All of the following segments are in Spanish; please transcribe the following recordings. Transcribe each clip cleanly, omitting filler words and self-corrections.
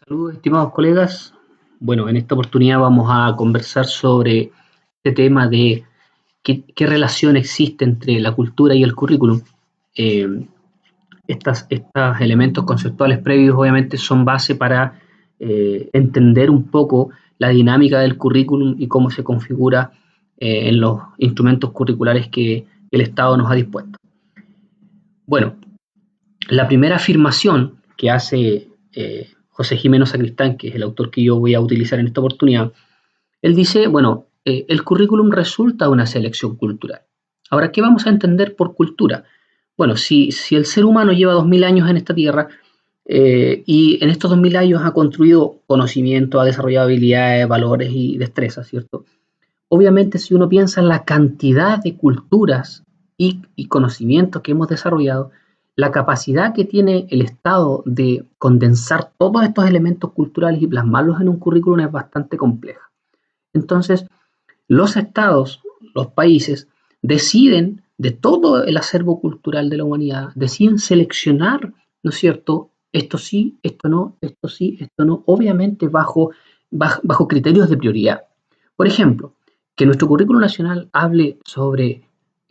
Saludos, estimados colegas. Bueno, en esta oportunidad vamos a conversar sobre este tema de qué relación existe entre la cultura y el currículum. Eh, estos elementos conceptuales previos obviamente son base para entender un poco la dinámica del currículum y cómo se configura en los instrumentos curriculares que el Estado nos ha dispuesto. Bueno, la primera afirmación que hace José Jimeno Sacristán, que es el autor que yo voy a utilizar en esta oportunidad, él dice, bueno, el currículum resulta de una selección cultural. Ahora, ¿qué vamos a entender por cultura? Bueno, si el ser humano lleva 2000 años en esta tierra y en estos 2000 años ha construido conocimiento, ha desarrollado habilidades, valores y destrezas, ¿cierto? Obviamente, si uno piensa en la cantidad de culturas y conocimientos que hemos desarrollado, la capacidad que tiene el Estado de condensar todos estos elementos culturales y plasmarlos en un currículum es bastante compleja. Entonces, los estados, los países, deciden de todo el acervo cultural de la humanidad, deciden seleccionar, ¿no es cierto? Esto sí, esto no, esto sí, esto no, obviamente bajo criterios de prioridad. Por ejemplo, que nuestro currículo nacional hable sobre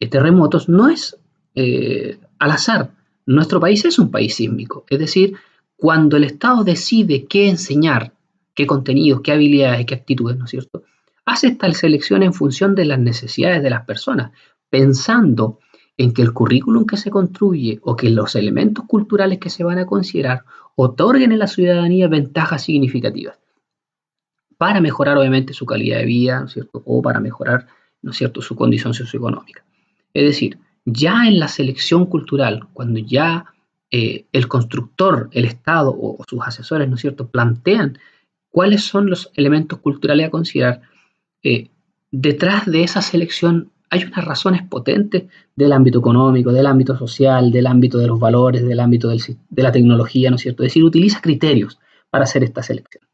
terremotos no es al azar. Nuestro país es un país sísmico, es decir, cuando el Estado decide qué enseñar, qué contenidos, qué habilidades, qué actitudes, ¿no es cierto? Hace esta selección en función de las necesidades de las personas, pensando en que el currículum que se construye o que los elementos culturales que se van a considerar otorguen a la ciudadanía ventajas significativas para mejorar obviamente su calidad de vida, ¿no es cierto? O para mejorar, ¿no es cierto?, su condición socioeconómica. Es decir, ya en la selección cultural, cuando ya el constructor, el Estado o sus asesores, ¿no es cierto?, plantean cuáles son los elementos culturales a considerar, eh, detrás de esa selección hay unas razones potentes del ámbito económico, del ámbito social, del ámbito de los valores, del ámbito de la tecnología, ¿no es cierto? Es decir, utiliza criterios para hacer esta selección.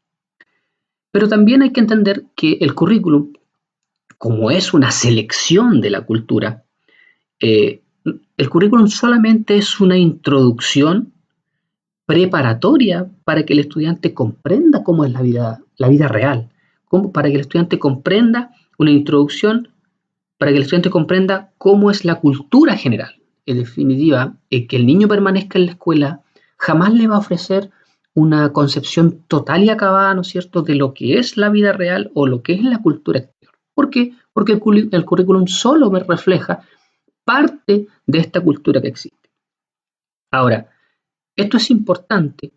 Pero también hay que entender que el currículum, como es una selección de la cultura, eh, el currículum solamente es una introducción preparatoria para que el estudiante comprenda cómo es la vida real, para que el estudiante comprenda una introducción, para que el estudiante comprenda cómo es la cultura general. En definitiva, que el niño permanezca en la escuela jamás le va a ofrecer una concepción total y acabada, ¿no es cierto?, de lo que es la vida real o lo que es la cultura exterior. ¿Por qué? Porque el currículum solo me refleja parte de esta cultura que existe. Ahora, esto es importante,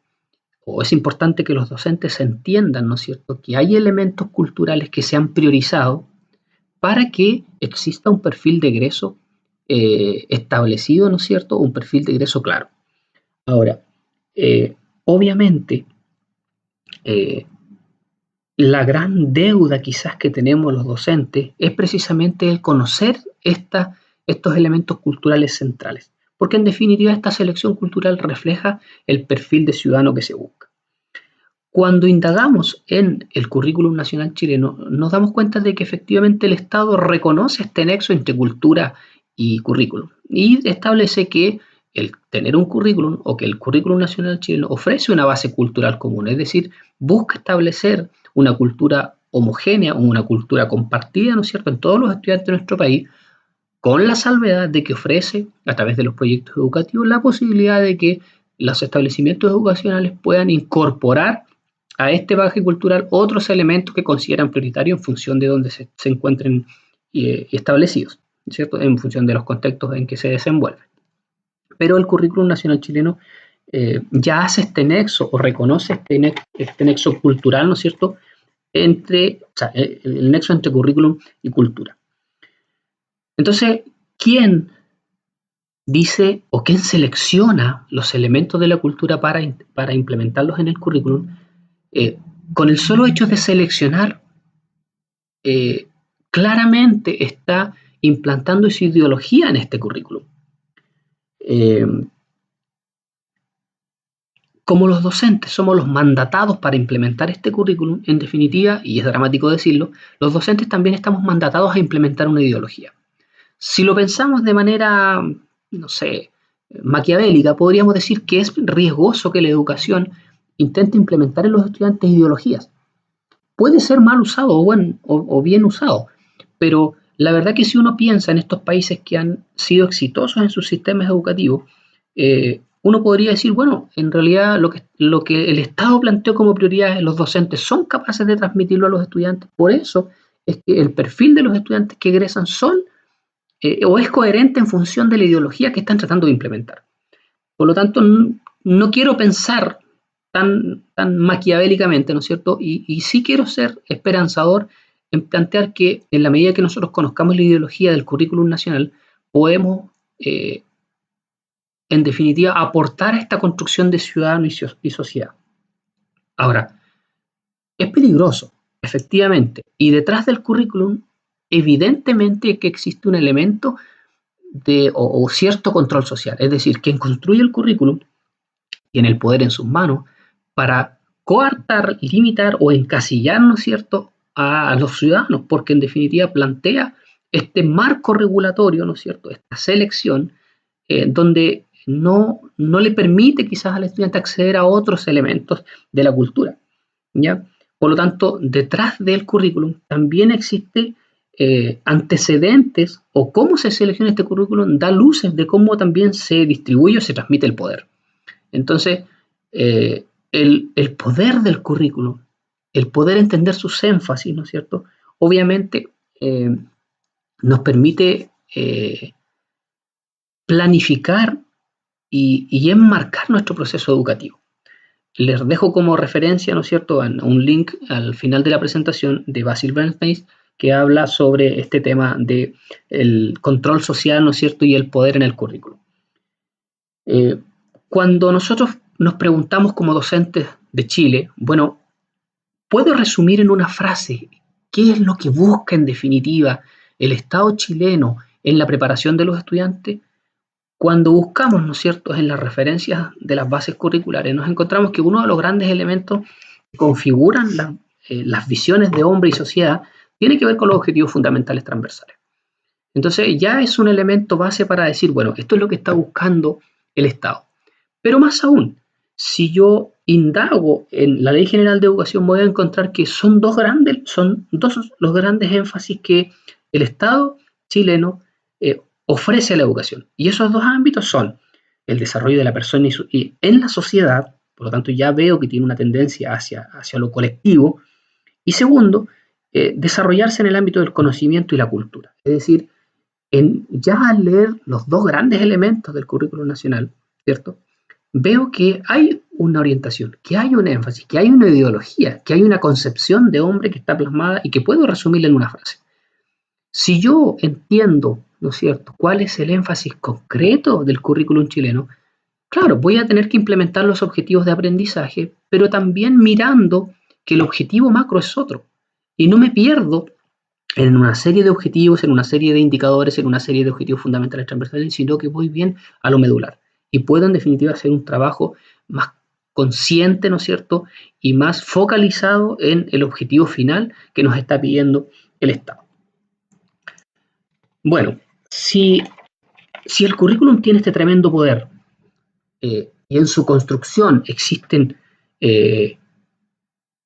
o es importante que los docentes entiendan, ¿no es cierto?, que hay elementos culturales que se han priorizado para que exista un perfil de egreso establecido, ¿no es cierto?, un perfil de egreso claro. Ahora, obviamente, eh, la gran deuda quizás que tenemos los docentes es precisamente el conocer estos elementos culturales centrales, porque en definitiva esta selección cultural refleja el perfil de ciudadano que se busca. Cuando indagamos en el currículum nacional chileno, nos damos cuenta de que efectivamente el Estado reconoce este nexo entre cultura y currículum y establece que el tener un currículum o que el currículum nacional chileno ofrece una base cultural común, es decir, busca establecer una cultura homogénea o una cultura compartida, ¿no es cierto?, en todos los estudiantes de nuestro país, con la salvedad de que ofrece, a través de los proyectos educativos, la posibilidad de que los establecimientos educacionales puedan incorporar a este bagaje cultural otros elementos que consideran prioritarios en función de donde se encuentren establecidos, ¿cierto?, en función de los contextos en que se desenvuelven. Pero el currículum nacional chileno ya hace este nexo o reconoce este nexo cultural, ¿no es cierto?, el nexo entre currículum y cultura. Entonces, ¿quién dice o quién selecciona los elementos de la cultura para implementarlos en el currículum? Con el solo hecho de seleccionar, claramente está implantando su ideología en este currículum. Como los docentes somos los mandatados para implementar este currículum, en definitiva, y es dramático decirlo, los docentes también estamos mandatados a implementar una ideología. Si lo pensamos de manera, no sé, maquiavélica, podríamos decir que es riesgoso que la educación intenta implementar en los estudiantes ideologías. Puede ser mal usado o bien usado, pero la verdad que si uno piensa en estos países que han sido exitosos en sus sistemas educativos, uno podría decir, bueno, en realidad lo que el Estado planteó como prioridad, los docentes son capaces de transmitirlo a los estudiantes. Por eso es que el perfil de los estudiantes que egresan o es coherente en función de la ideología que están tratando de implementar. Por lo tanto, no quiero pensar tan maquiavélicamente, ¿no es cierto? Y sí quiero ser esperanzador en plantear que en la medida que nosotros conozcamos la ideología del currículum nacional, podemos, en definitiva, aportar a esta construcción de ciudadano y sociedad. Ahora, es peligroso, efectivamente, y detrás del currículum, evidentemente que existe un elemento o cierto control social, es decir, quien construye el currículum tiene el poder en sus manos para coartar, limitar o encasillar, ¿no es cierto?, a los ciudadanos, porque en definitiva plantea este marco regulatorio, ¿no es cierto?, esta selección, donde no le permite quizás al estudiante acceder a otros elementos de la cultura, ¿ya? Por lo tanto, detrás del currículum también existe antecedentes o cómo se selecciona este currículum da luces de cómo también se distribuye o se transmite el poder. Entonces, el poder del currículum, el poder entender sus énfasis, ¿no es cierto? Obviamente nos permite planificar y enmarcar nuestro proceso educativo. Les dejo como referencia, ¿no es cierto?, un link al final de la presentación de Basil Bernstein que habla sobre este tema de el control social, ¿no es cierto?, y el poder en el currículum. Cuando nosotros nos preguntamos como docentes de Chile, bueno, ¿puedo resumir en una frase qué es lo que busca en definitiva el Estado chileno en la preparación de los estudiantes? Cuando buscamos, ¿no es cierto?, en las referencias de las bases curriculares, nos encontramos que uno de los grandes elementos que configuran las visiones de hombre y sociedad tiene que ver con los objetivos fundamentales transversales. Entonces ya es un elemento base para decir, bueno, esto es lo que está buscando el Estado. Pero más aún, si yo indago en la Ley General de Educación, voy a encontrar que son dos los grandes énfasis que el Estado chileno ofrece a la educación. Y esos dos ámbitos son el desarrollo de la persona y en la sociedad, por lo tanto ya veo que tiene una tendencia hacia lo colectivo, y segundo, desarrollarse en el ámbito del conocimiento y la cultura. Es decir, ya al leer los dos grandes elementos del currículo nacional, ¿cierto?, veo que hay una orientación, que hay un énfasis, que hay una ideología, que hay una concepción de hombre que está plasmada y que puedo resumirla en una frase. Si yo entiendo, ¿no es cierto?, cuál es el énfasis concreto del currículum chileno, claro, voy a tener que implementar los objetivos de aprendizaje, pero también mirando que el objetivo macro es otro. Y no me pierdo en una serie de objetivos, en una serie de indicadores, en una serie de objetivos fundamentales transversales, sino que voy bien a lo medular. Y puedo en definitiva hacer un trabajo más consciente, ¿no es cierto?, y más focalizado en el objetivo final que nos está pidiendo el Estado. Bueno, si el currículum tiene este tremendo poder y en su construcción existen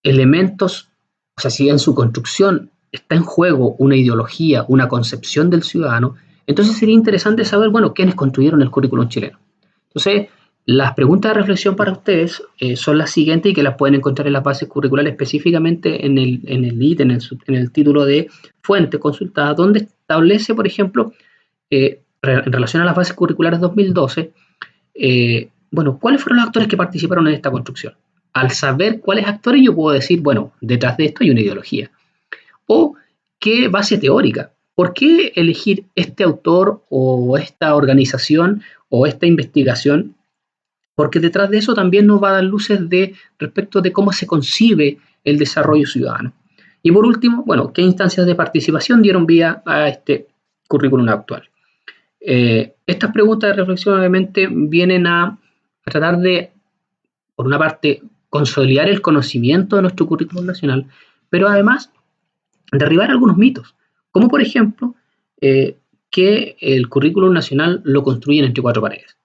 elementos, o sea, si en su construcción está en juego una ideología, una concepción del ciudadano, entonces sería interesante saber, bueno, quiénes construyeron el currículum chileno. Entonces, las preguntas de reflexión para ustedes son las siguientes y que las pueden encontrar en las bases curriculares, específicamente en el ítem, en el título de fuente consultada, donde establece, por ejemplo, en relación a las bases curriculares 2012, bueno, ¿cuáles fueron los actores que participaron en esta construcción? Al saber cuáles actores, yo puedo decir, bueno, detrás de esto hay una ideología. O qué base teórica. ¿Por qué elegir este autor o esta organización o esta investigación? Porque detrás de eso también nos va a dar luces respecto de cómo se concibe el desarrollo ciudadano. Y por último, bueno, ¿qué instancias de participación dieron vía a este currículum actual? Estas preguntas de reflexión obviamente vienen a tratar de, por una parte, consolidar el conocimiento de nuestro currículum nacional, pero además derribar algunos mitos, como por ejemplo que el currículum nacional lo construyen entre cuatro paredes,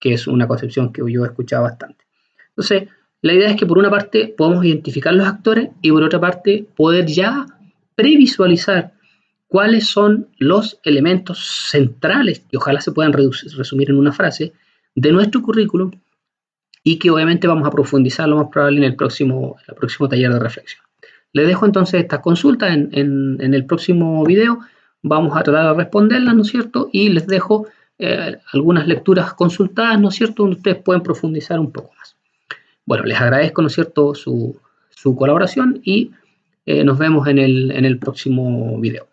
que es una concepción que yo he escuchado bastante. Entonces, La idea es que por una parte podamos identificar los actores y por otra parte poder ya previsualizar cuáles son los elementos centrales, que ojalá se puedan resumir en una frase, de nuestro currículum y que obviamente vamos a profundizar lo más probable en el próximo taller de reflexión. Les dejo entonces estas consultas en el próximo video, vamos a tratar de responderlas, ¿no es cierto? Y les dejo algunas lecturas consultadas, ¿no es cierto?, donde ustedes pueden profundizar un poco más. Bueno, les agradezco, ¿no es cierto?, su colaboración y nos vemos en el próximo video.